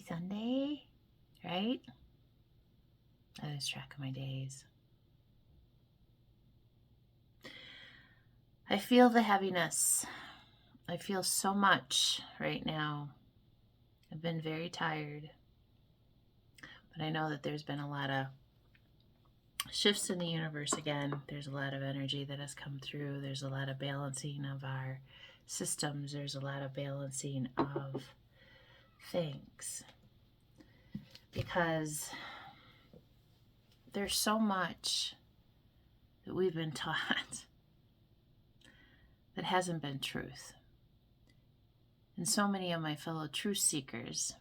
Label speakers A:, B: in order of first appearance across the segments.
A: Sunday, right? I lose track of my days. I feel the heaviness. I feel so much right now. I've been very tired, but I know that there's been a lot of shifts in the universe again. There's a lot of energy that has come through. There's a lot of balancing of our systems. There's a lot of balancing of things, because there's so much that we've been taught that hasn't been truth. And so many of my fellow truth seekers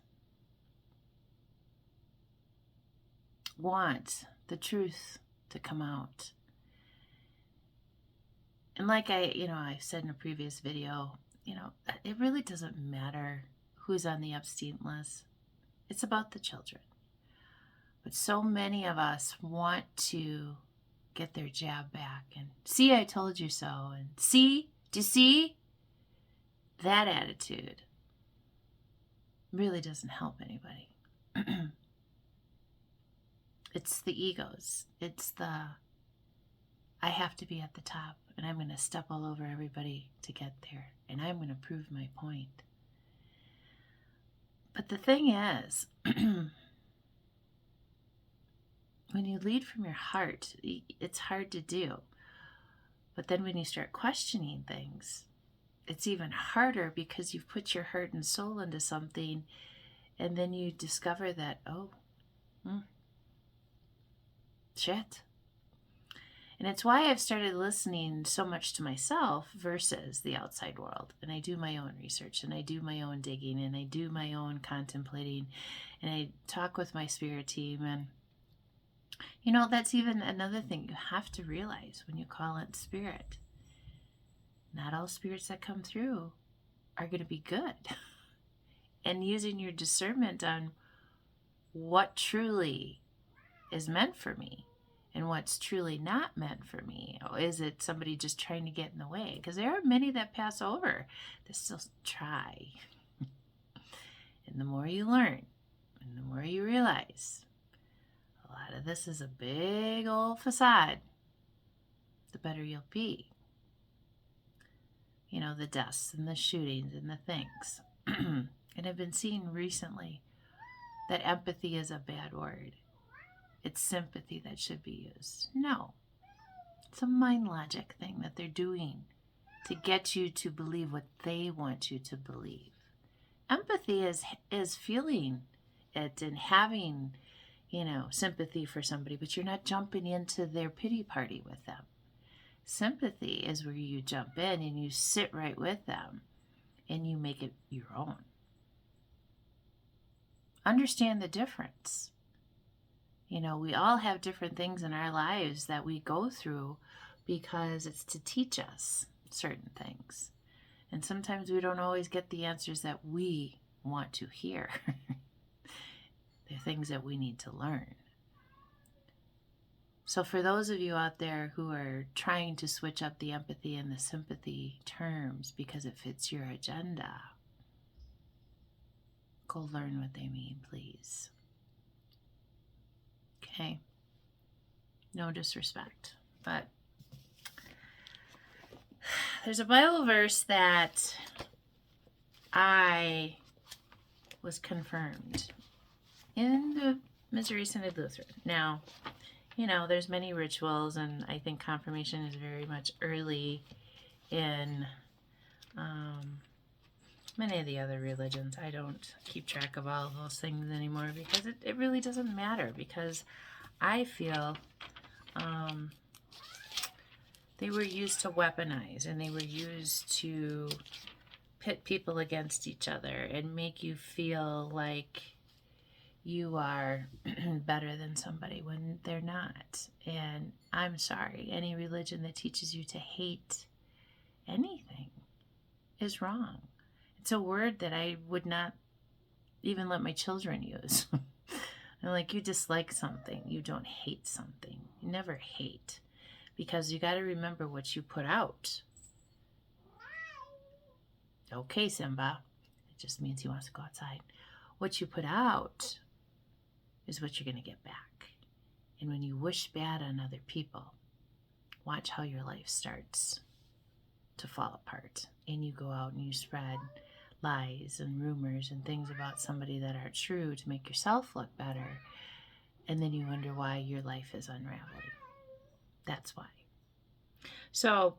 A: want the truth to come out. And like I said in a previous video, it really doesn't matter who's on the Epstein list. It's about the children. But so many of us want to get their jab back and see, I told you so, and see, do you see? That attitude really doesn't help anybody. It's the egos. It's the, I have to be at the top and I'm going to step all over everybody to get there and I'm going to prove my point. But the thing is, when you lead from your heart, it's hard to do. But then when you start questioning things, it's even harder, because you've put your heart and soul into something and then you discover that, shit. And it's why I've started listening so much to myself versus the outside world. And I do my own research and I do my own digging and I do my own contemplating and I talk with my spirit team. And that's even another thing you have to realize when you call it spirit. Not all spirits that come through are going to be good. And using your discernment on what truly is meant for me and what's truly not meant for me. Or is it somebody just trying to get in the way? Because there are many that pass over that still try. And the more you learn and the more you realize a lot of this is a big old facade, the better you'll be. The deaths and the shootings and the things. And I've been seeing recently that empathy is a bad word. It's sympathy that should be used. No. It's a mind logic thing that they're doing to get you to believe what they want you to believe. Empathy is feeling it and having, sympathy for somebody, but you're not jumping into their pity party with them. Sympathy is where you jump in and you sit right with them and you make it your own. Understand the difference. We all have different things in our lives that we go through because it's to teach us certain things. And sometimes we don't always get the answers that we want to hear. They're things that we need to learn. So for those of you out there who are trying to switch up the empathy and the sympathy terms because it fits your agenda, go learn what they mean, please. Okay? No disrespect, but there's a Bible verse that I was confirmed in the Missouri Synod Lutheran. Now, there's many rituals, and I think confirmation is very much early in many of the other religions. I don't keep track of all of those things anymore because it really doesn't matter, because I feel they were used to weaponize and they were used to pit people against each other and make you feel like you are better than somebody when they're not. And I'm sorry, any religion that teaches you to hate anything is wrong. It's a word that I would not even let my children use. I'm like, you dislike something, you don't hate something. You never hate, because you got to remember what you put out. Okay, Simba. It just means he wants to go outside. What you put out is what you're going to get back. And when you wish bad on other people, watch how your life starts to fall apart. And you go out and you spread lies and rumors and things about somebody that aren't true to make yourself look better. And then you wonder why your life is unraveling. That's why. So,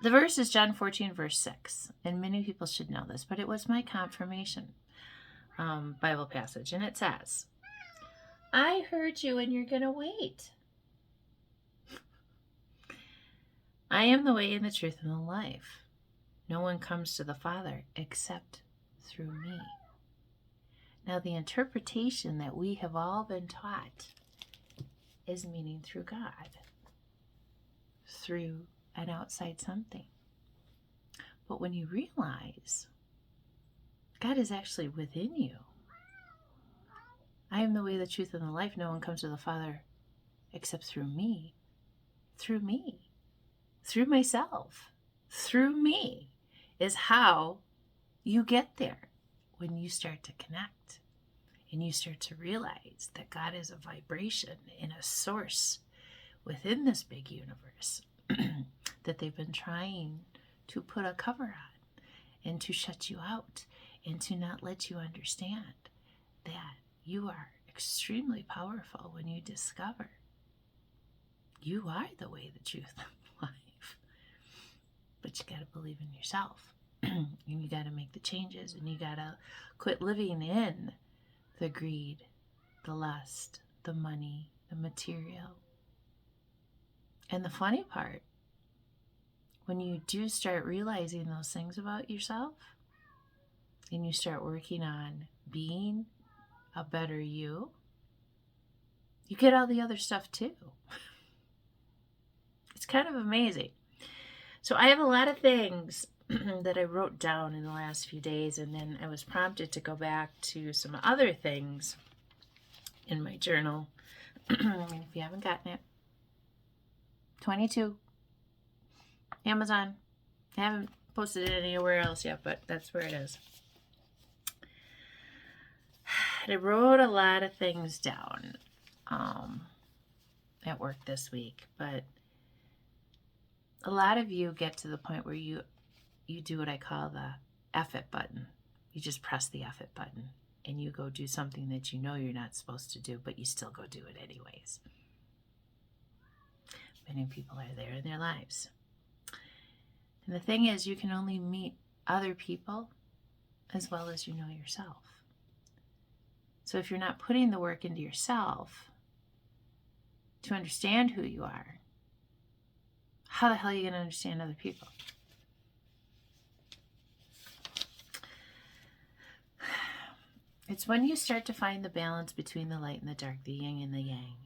A: the verse is John 14, verse 6. And many people should know this, but it was my confirmation Bible passage. And it says, I heard you and you're going to wait. I am the way and the truth and the life. No one comes to the Father except through me. Now, the interpretation that we have all been taught is meaning through God, through an outside something. But when you realize God is actually within you, I am the way, the truth, and the life. No one comes to the Father except through me, through myself, through me is how you get there. When you start to connect and you start to realize that God is a vibration and a source within this big universe that they've been trying to put a cover on and to shut you out and to not let you understand that you are extremely powerful when you discover you are the way, the truth, and life. But you got to believe in yourself. And you got to make the changes, and you got to quit living in the greed, the lust, the money, the material. And the funny part, when you do start realizing those things about yourself, and you start working on being a better you, you get all the other stuff too. It's kind of amazing. So I have a lot of things that I wrote down in the last few days, and then I was prompted to go back to some other things in my journal. If you haven't gotten it, 22, Amazon. I haven't posted it anywhere else yet, but that's where it is. I wrote a lot of things down at work this week, but a lot of you get to the point where you do what I call the F it button. You just press the F it button and you go do something that you know you're not supposed to do, but you still go do it anyways. Many people are there in their lives. And the thing is, you can only meet other people as well as you know yourself. So if you're not putting the work into yourself to understand who you are, how the hell are you going to understand other people? It's when you start to find the balance between the light and the dark, the yin and the yang,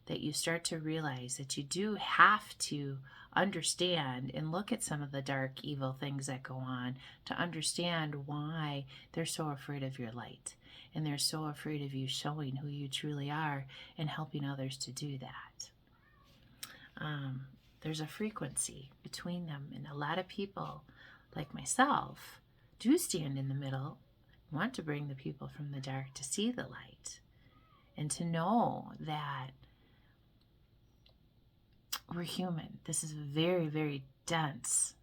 A: that you start to realize that you do have to understand and look at some of the dark, evil things that go on to understand why they're so afraid of your light. And they're so afraid of you showing who you truly are and helping others to do that. There's a frequency between them. And a lot of people, like myself, do stand in the middle, want to bring the people from the dark to see the light and to know that we're human. This is a very, very dense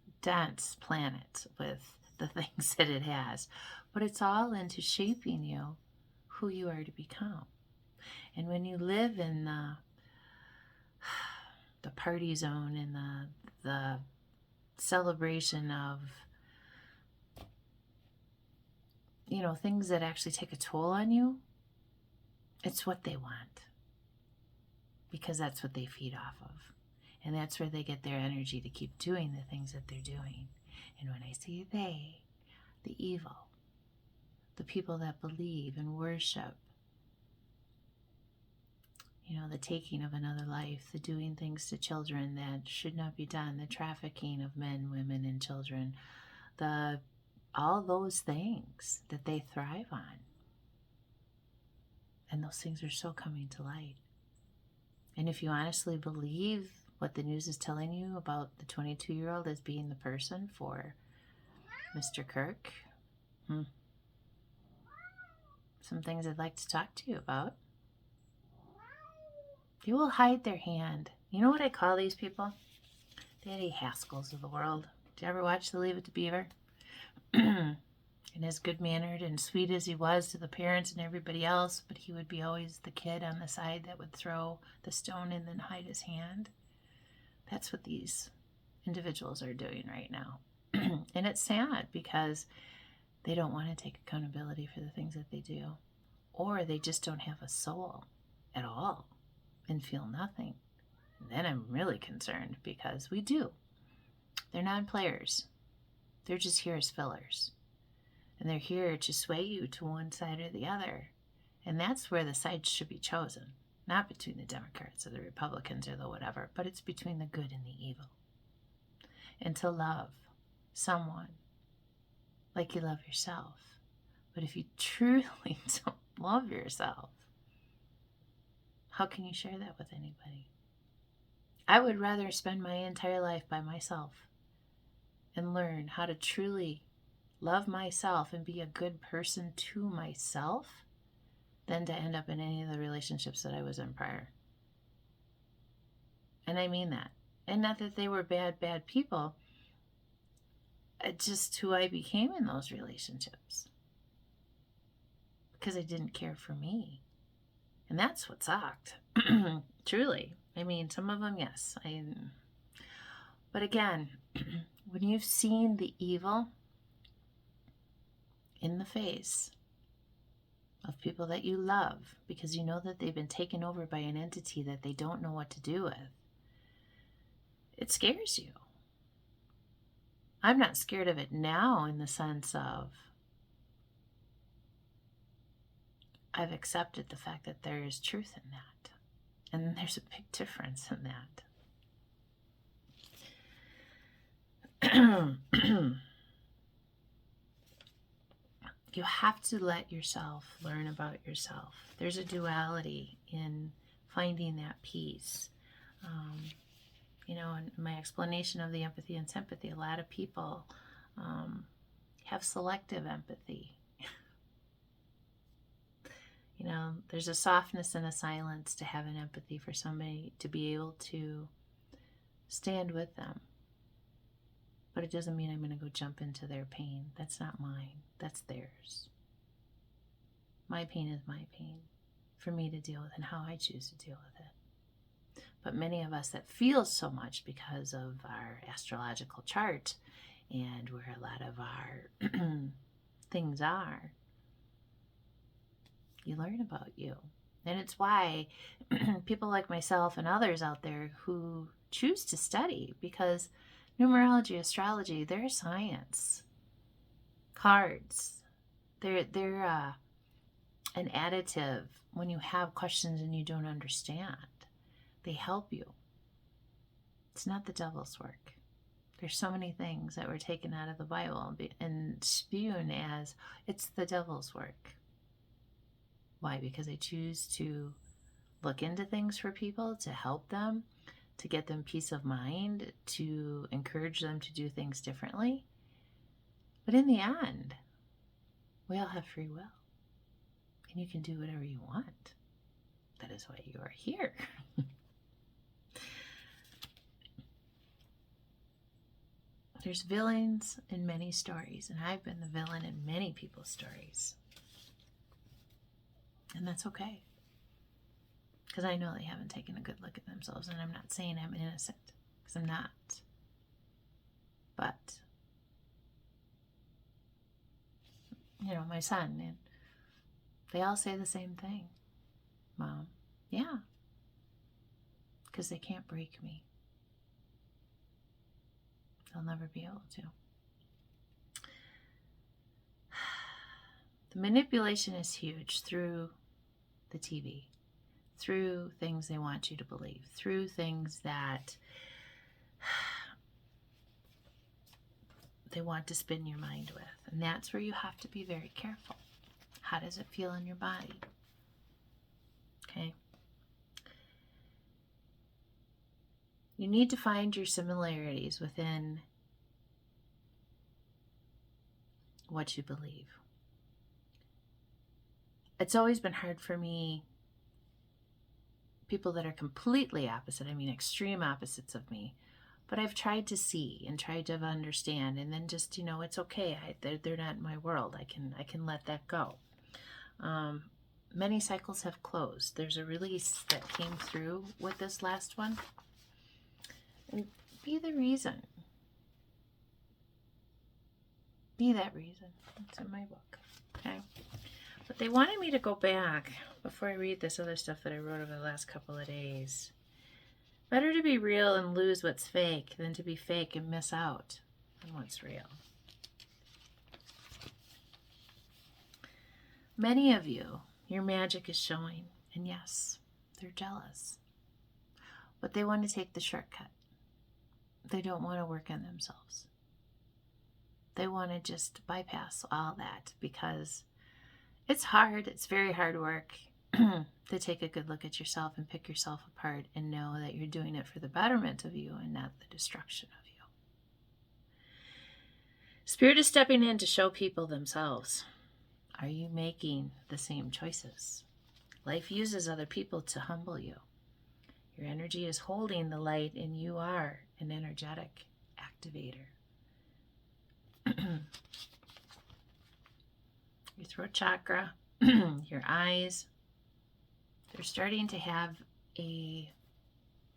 A: planet with the things that it has. But it's all into shaping you who you are to become. And when you live in the party zone and the celebration of, things that actually take a toll on you, it's what they want. Because that's what they feed off of. And that's where they get their energy to keep doing the things that they're doing. And when I say they, the evil, the people that believe and worship, the taking of another life, the doing things to children that should not be done, the trafficking of men, women, and children, all those things that they thrive on. And those things are so coming to light. And if you honestly believe what the news is telling you about the 22-year-old as being the person for Mr. Kirk. Some things I'd like to talk to you about. They will hide their hand. You know what I call these people? Daddy Haskells of the world. Did you ever watch the Leave It to Beaver? And as good-mannered and sweet as he was to the parents and everybody else, but he would be always the kid on the side that would throw the stone and then hide his hand. That's what these individuals are doing right now. And it's sad because they don't want to take accountability for the things that they do. Or they just don't have a soul at all and feel nothing. And then I'm really concerned because we do. They're non-players. They're just here as fillers. And they're here to sway you to one side or the other. And that's where the sides should be chosen. Not between the Democrats or the Republicans or the whatever, but it's between the good and the evil. And to love someone like you love yourself. But if you truly don't love yourself, how can you share that with anybody? I would rather spend my entire life by myself and learn how to truly love myself and be a good person to myself than to end up in any of the relationships that I was in prior. And I mean that. And not that they were bad people. Just who I became in those relationships. Because I didn't care for me. And that's what sucked. Truly. I mean, some of them, yes. But again, when you've seen the evil in the face of people that you love because you know that they've been taken over by an entity that they don't know what to do with, it scares you. I'm not scared of it now in the sense of I've accepted the fact that there is truth in that. And there's a big difference in that. You have to let yourself learn about yourself. There's a duality in finding that peace. In my explanation of the empathy and sympathy, a lot of people have selective empathy. There's a softness and a silence to have an empathy for somebody to be able to stand with them. But it doesn't mean I'm going to go jump into their pain. That's not mine. That's theirs. My pain is my pain for me to deal with and how I choose to deal with it. But many of us that feel so much because of our astrological chart and where a lot of our things are, you learn about you. And it's why people like myself and others out there who choose to study, because numerology, astrology, they're science. Cards, they're an additive when you have questions and you don't understand. They help you. It's not the devil's work. There's so many things that were taken out of the Bible and spewed as it's the devil's work. Why? Because I choose to look into things for people, to help them, to get them peace of mind, to encourage them to do things differently. But in the end, we all have free will. And you can do whatever you want. That is why you are here. There's villains in many stories, and I've been the villain in many people's stories. And that's okay. Because I know they haven't taken a good look at themselves, and I'm not saying I'm innocent, because I'm not. But, my son, and they all say the same thing. Mom, yeah. Because they can't break me. They'll never be able to. The manipulation is huge through the TV, through things they want you to believe, through things that they want to spin your mind with. And that's where you have to be very careful. How does it feel in your body? Okay. You need to find your similarities within what you believe. It's always been hard for me, people that are completely opposite, I mean extreme opposites of me, but I've tried to see and tried to understand, and then just, it's okay. They're not in my world. I can let that go. Many cycles have closed. There's a release that came through with this last one. And be the reason. Be that reason. It's in my book. Okay. But they wanted me to go back before I read this other stuff that I wrote over the last couple of days. Better to be real and lose what's fake than to be fake and miss out on what's real. Many of you, your magic is showing, and yes, they're jealous. But they want to take the shortcut. They don't want to work on themselves. They want to just bypass all that because it's hard. It's very hard work to take a good look at yourself and pick yourself apart and know that you're doing it for the betterment of you and not the destruction of you. Spirit is stepping in to show people themselves. Are you making the same choices? Life uses other people to humble you. Your energy is holding the light, and you are an energetic activator. Your throat chakra, your eyes, they're starting to have a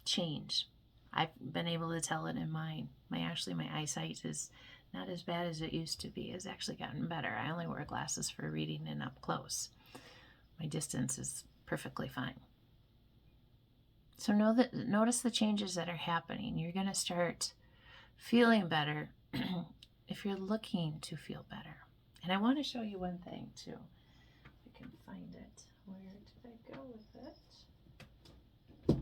A: change. I've been able to tell it in mine. My eyesight is not as bad as it used to be. It's actually gotten better. I only wear glasses for reading and up close. My distance is perfectly fine. So notice the changes that are happening. You're going to start feeling better if you're looking to feel better. And I want to show you one thing too. If I can find it. Where did I go with it?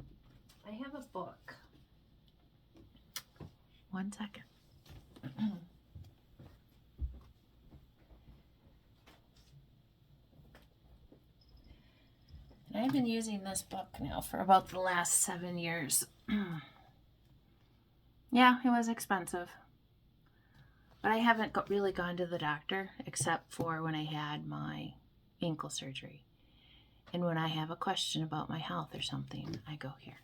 A: I have a book. One second. And I've been using this book now for about the last 7 years. Yeah, it was expensive. But I haven't really gone to the doctor except for when I had my ankle surgery. And when I have a question about my health or something, I go here.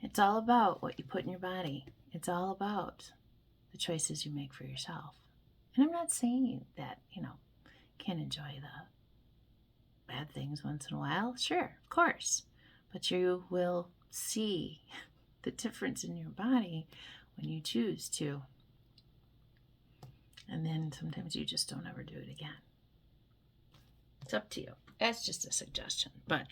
A: It's all about what you put in your body. It's all about the choices you make for yourself. And I'm not saying that, can't enjoy the bad things once in a while. Sure, of course. But you will see the difference in your body when you choose to. And then sometimes you just don't ever do it again. It's up to you. That's just a suggestion. But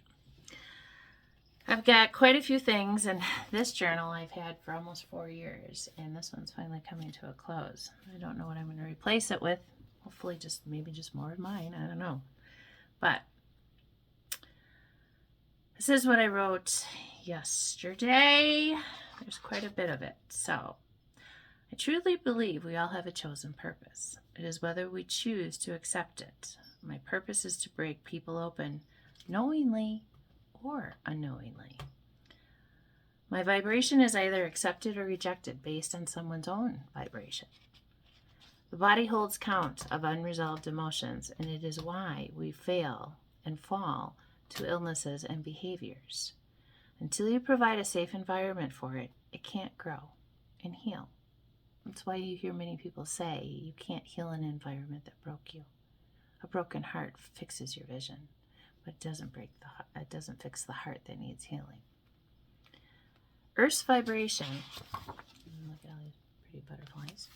A: I've got quite a few things in this journal I've had for almost 4 years. And this one's finally coming to a close. I don't know what I'm going to replace it with. Hopefully maybe just more of mine. I don't know. But this is what I wrote yesterday. There's quite a bit of it. So, I truly believe we all have a chosen purpose. It is whether we choose to accept it. My purpose is to break people open knowingly or unknowingly. My vibration is either accepted or rejected based on someone's own vibration. The body holds count of unresolved emotions, and it is why we fail and fall to illnesses and behaviors. Until you provide a safe environment for it, it can't grow and heal. That's why you hear many people say you can't heal an environment that broke you. A broken heart fixes your vision, but it doesn't fix the heart that needs healing. Earth's vibration, look at all these pretty butterflies,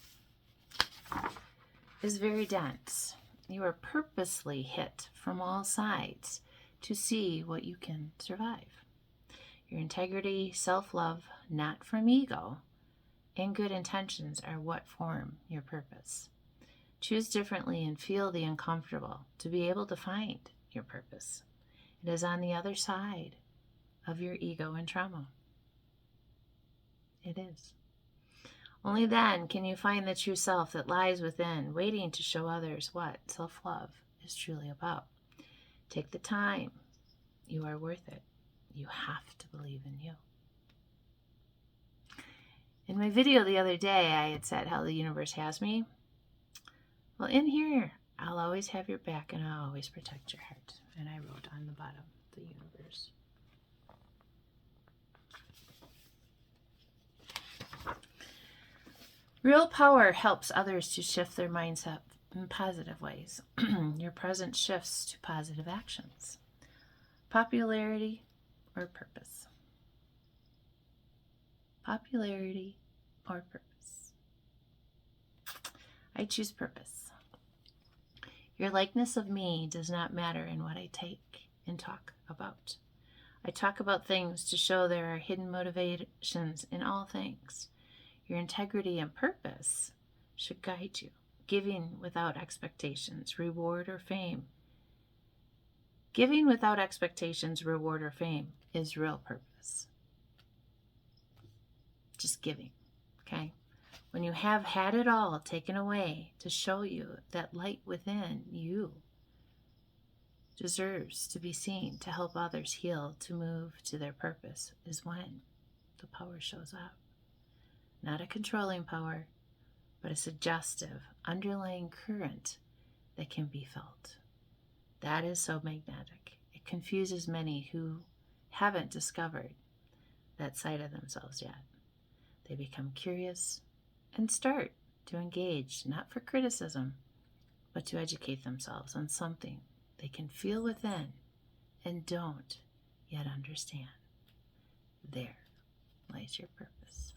A: is very dense. You are purposely hit from all sides to see what you can survive. Your integrity, self-love, not from ego, and good intentions are what form your purpose. Choose differently and feel the uncomfortable to be able to find your purpose. It is on the other side of your ego and trauma. It is. Only then can you find the true self that lies within, waiting to show others what self-love is truly about. Take the time. You are worth it. You have to believe in you. In my video the other day, I had said how the universe has me. Well, in here, I'll always have your back and I'll always protect your heart. And I wrote on the bottom, the universe. Real power helps others to shift their mindset in positive ways. Your present shifts to positive actions. Popularity or purpose? Popularity or purpose? I choose purpose. Your likeness of me does not matter in what I take and talk about. I talk about things to show there are hidden motivations in all things. Your integrity and purpose should guide you. Giving without expectations, reward or fame. Giving without expectations, reward or fame is real purpose. Just giving, okay? When you have had it all taken away to show you that light within you deserves to be seen, to help others heal, to move to their purpose, is when the power shows up. Not a controlling power, but a suggestive, underlying current that can be felt. That is so magnetic. It confuses many who haven't discovered that side of themselves yet. They become curious and start to engage, not for criticism, but to educate themselves on something they can feel within and don't yet understand. There lies your purpose.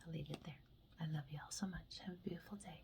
A: I'll leave it there. I love you all so much. Have a beautiful day.